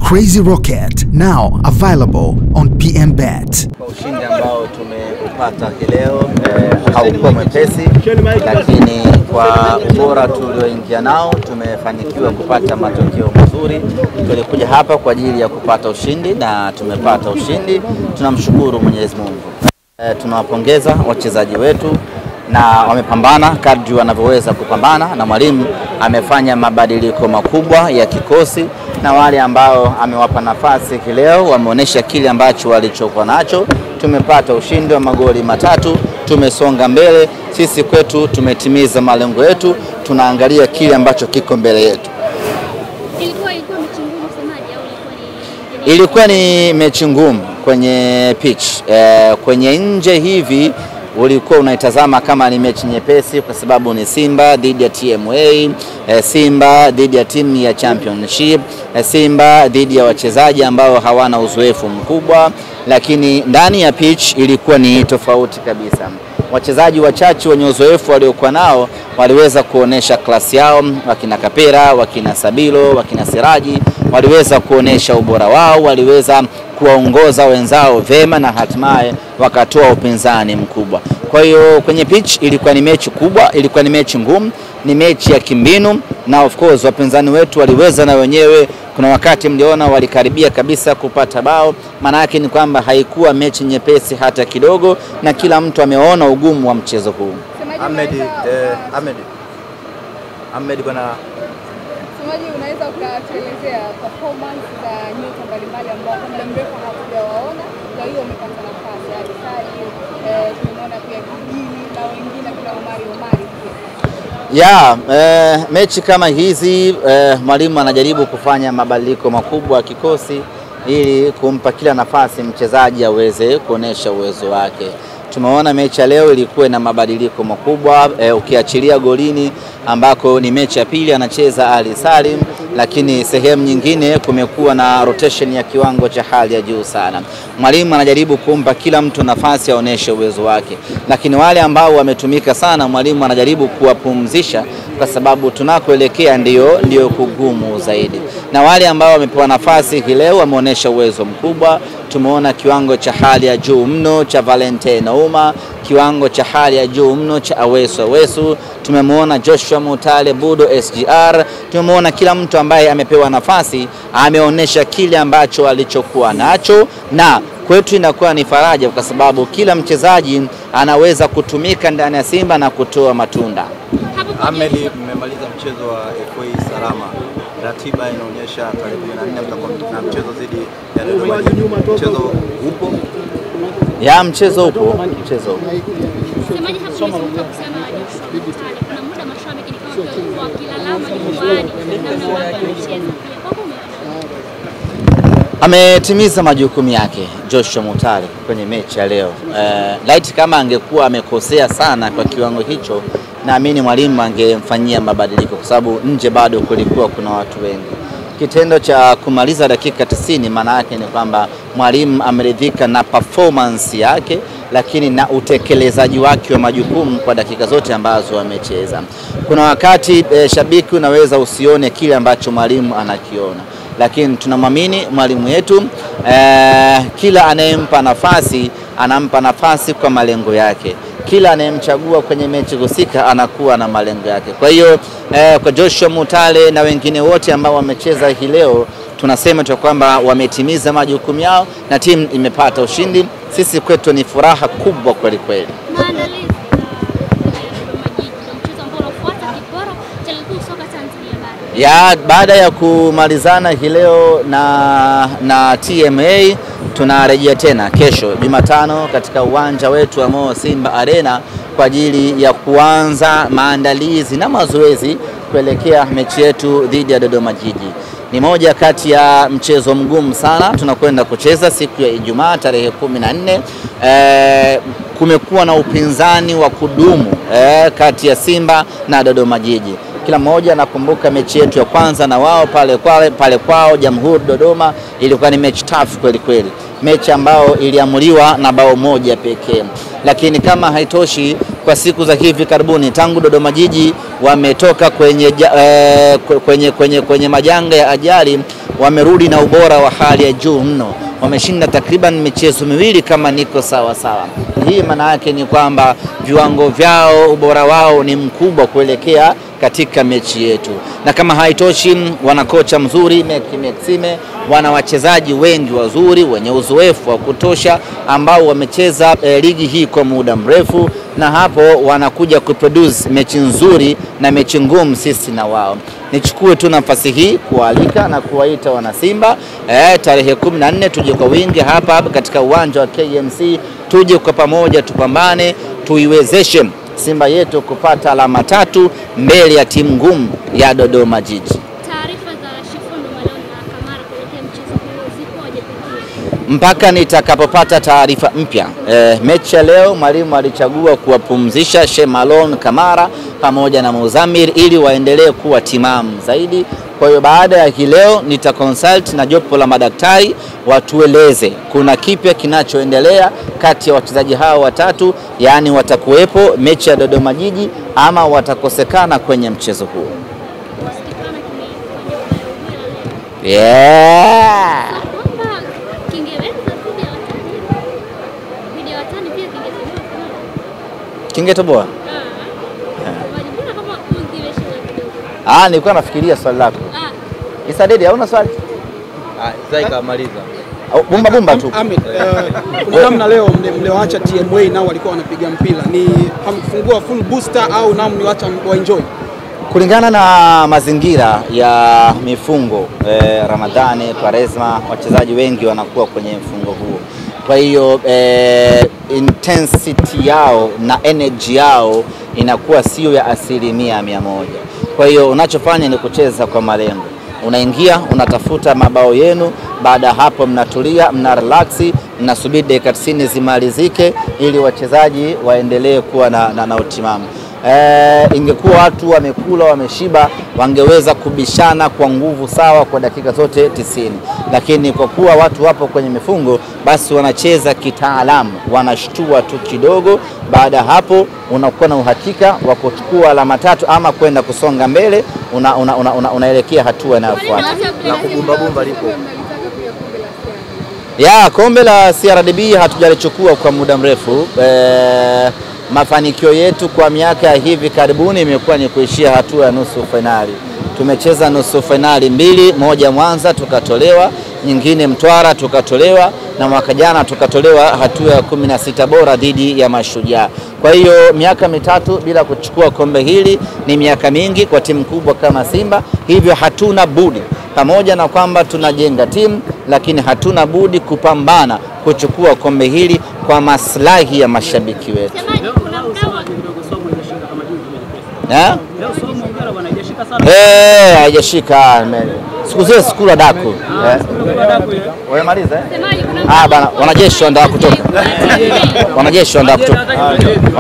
Crazy Rocket, now available on PMBet. Ushindi ambao tumepata leo haukuwa mwepesi, lakini kwa ubora tulioingia nao tumefanikiwa kupata matokeo mazuri. Tulikuja hapa kwa ajili ya kupata ushindi na tumepata ushindi. Tunamshukuru Mwenyezi Mungu. Tunawapongeza wachezaji wetu na wamepambana kadri wanavyoweza kupambana, na mwalimu amefanya mabadiliko makubwa ya kikosi, na wale ambao amewapa nafasi leo wameonyesha kile ambacho walichokuwa nacho. Tumepata ushindi wa magoli 3, tumesonga mbele. Sisi kwetu tumetimiza malengo yetu, tunaangalia kile ambacho kiko mbele yetu. Ilikuwa ni mechi ngumu kwenye pitch. Kwenye nje hivi ulikuwa unaitazama kama ni mechi nyepesi, kwa sababu ni Simba dhidi ya TMA, Simba dhidi ya timu ya Championship, Simba dhidi ya wachezaji ambao hawana uzoefu mkubwa, lakini ndani ya pitch ilikuwa ni tofauti kabisa. Wachezaji wachache wenye uzoefu waliokuwa nao waliweza kuonesha klasi yao, wakina Kapera, wakina Sabilo, wakina Siraji waliweza kuonesha ubora wao, waliweza kuwaongoza wenzao vema na hatimaye wakatoa upinzani mkubwa. Kwa hiyo kwenye pitch ilikuwa ni mechi kubwa, ilikuwa ni mechi ngumu, ni mechi ya kimbinu, na of course wapinzani wetu waliweza na wenyewe. Kuna wakati mliona walikaribia kabisa kupata bao. Maana yake ni kwamba haikuwa mechi nyepesi hata kidogo, na kila mtu ameona ugumu wa mchezo huu. Ahmed bwana, semaji unaweza ukatuelezea performance za nyota mbalimbali ambao muda mrefu hatujawaona, kwa hiyo umepata nafasi hadi sasa tunaona pia Kijini na wengine kuna Omari mechi kama hizi mwalimu anajaribu kufanya mabadiliko makubwa ya kikosi ili kumpa kila nafasi mchezaji aweze kuonesha uwezo wake. Tumeona mechi ya leo ilikuwa na mabadiliko makubwa, ukiachilia golini ambako ni mechi ya pili anacheza Ali Salim, lakini sehemu nyingine kumekuwa na rotation ya kiwango cha hali ya juu sana. Mwalimu anajaribu kumpa kila mtu nafasi aoneshe uwezo wake, lakini wale ambao wametumika sana mwalimu anajaribu kuwapumzisha, kwa sababu tunakoelekea ndio kugumu zaidi. Na wale ambao wamepewa nafasi leo wameonesha uwezo mkubwa. Tumeona kiwango cha hali ya juu mno cha Valentine Nauma, kiwango cha hali ya juu mno cha Awesu. Tumemwona Joshua Mutale, Budo SGR. Tumemwona kila mtu ambaye amepewa nafasi ameonesha kile ambacho alichokuwa nacho, na kwetu inakuwa ni faraja kwa sababu kila mchezaji anaweza kutumika ndani ya Simba na kutoa matunda. Ahmed, mmemaliza mchezo wa FA salama. Ratiba inaonyesha tarehe 14 mtakuwa na mchezo dhidi ya Dodoma. Mchezo upo? Mchezo upo. Semaji hapo kusema kuna muda mashabiki ni kama wakilalama nyumbani na mchezo. Ametimiza majukumu yake Joshua Mutale kwenye mechi ya leo. Light kama angekuwa amekosea sana kwa kiwango hicho, naamini mwalimu angemfanyia mabadiliko, kwa sababu nje bado kulikuwa kuna watu wengi. Kitendo cha kumaliza dakika 90 maana yake ni kwamba mwalimu ameridhika na performance yake, lakini na utekelezaji wake wa majukumu kwa dakika zote ambazo amecheza. Kuna wakati shabiki unaweza usione kile ambacho mwalimu anakiona, lakini tunamwamini mwalimu yetu. Kila anayempa nafasi anampa nafasi kwa malengo yake. Kila anayemchagua kwenye mechi husika anakuwa na malengo yake. Kwa hiyo kwa Joshua Mutale na wengine wote ambao wamecheza hii leo, tunasema tu kwamba wametimiza majukumu yao na timu imepata ushindi. Sisi kwetu ni furaha kubwa kweli kweli. Maandalizi mchezo ambao unafuata kiporo cha ligi kuu soka Tanzania baada ya kumalizana hii leo na TMA, tunarejea tena kesho Jumatano katika uwanja wetu wa Mo Simba Arena kwa ajili ya kuanza maandalizi na mazoezi kuelekea mechi yetu dhidi ya Dodoma Jiji. Ni moja kati ya mchezo mgumu sana tunakwenda kucheza siku ya Ijumaa tarehe 14. Kumekuwa na upinzani wa kudumu kati ya Simba na Dodoma Jiji. Kila mmoja anakumbuka mechi yetu ya kwanza na wao pale kwao Jamhuri Dodoma, ilikuwa ni mechi tough kweli kweli. Mechi ambao iliamuliwa na bao moja pekee. Lakini kama haitoshi, kwa siku za hivi karibuni tangu Dodoma Jiji wametoka kwenye majanga ya ajali, wamerudi na ubora wa hali ya juu mno. Wameshinda takriban michezo miwili kama niko sawa. Hii maana yake ni kwamba viwango vyao, ubora wao ni mkubwa kuelekea katika mechi yetu. Na kama haitoshi, wana kocha mzuri Meki Maxime, wana wachezaji wengi wazuri wenye uzoefu wa kutosha ambao wamecheza ligi hii kwa muda mrefu, na hapo wanakuja kuproduce mechi nzuri na mechi ngumu sisi na wao. Nichukue tu nafasi hii kualika na kuwaita wana Simba tarehe 14 tuje kwa wingi hapa katika uwanja wa KMC, tuje kwa pamoja tupambane, tuiwezeshe Simba yetu kupata alama 3 mbele ya timu ngumu ya Dodoma Jiji. Taarifa za Shifundo Malone na Kamara kuelekea mchezo huo zipoje pekee? Mpaka nitakapopata taarifa mpya. Mechi ya leo mwalimu alichagua kuwapumzisha Shemalon Kamara pamoja na Muzamir ili waendelee kuwa timamu zaidi. Kwa hiyo baada ya leo nitaconsult na jopo la madaktari watueleze kuna kipya kinachoendelea kati ya wachezaji hao watatu, yani watakuwepo mechi ya Dodoma Jiji ama watakosekana kwenye mchezo huo. Yeah. Kingetoboa? Nilikuwa nafikiria swali lako. Isa Dedi, hauna swali? Zaika maliza. Bumba tu. Kuna namna leo mlioacha TMA nao walikuwa wanapiga mpira. Ni hamkufungua full booster au nao mliacha wa enjoy? Kulingana na mazingira ya mifungo Ramadhani, Kwaresma, wachezaji wengi wanakuwa kwenye mfungo huo. Kwa hiyo intensity yao na energy yao inakuwa sio ya 100%. Kwa hiyo unachofanya ni kucheza kwa malengo. Unaingia, unatafuta mabao yenu, baada hapo mnatulia, mna relax, mnasubiri dakika 90 zimalizike ili wachezaji waendelee kuwa na utimamu. Ingekuwa watu wamekula wameshiba, wangeweza kubishana kwa nguvu sawa kwa dakika zote 90, lakini kwa kuwa watu wapo kwenye mifungo, basi wanacheza kitaalamu, wanashtua tu kidogo. Baada hapo unakuwa na uhakika wa kuchukua alama 3 ama kwenda kusonga mbele, unaelekea hatua inayofuata. Na kubumba lipo. Kombe la CRDB hatujalichukua kwa muda mrefu. Mafanikio yetu kwa miaka hivi karibuni imekuwa ni kuishia hatua ya nusu finali. Tumecheza nusu finali 2, moja Mwanza tukatolewa, nyingine Mtwara tukatolewa, na mwaka jana tukatolewa hatua ya 16 bora dhidi ya Mashujaa. Kwa hiyo miaka 3 bila kuchukua kombe hili ni miaka mingi kwa timu kubwa kama Simba, hivyo hatuna budi, pamoja na kwamba tunajenga timu, lakini hatuna budi kupambana kuchukua kombe hili kwa maslahi ya mashabiki wetu. Haijashika. Siku zile sikula daku. Wamemaliza? Bana, wanajeshi wanataka kutoka.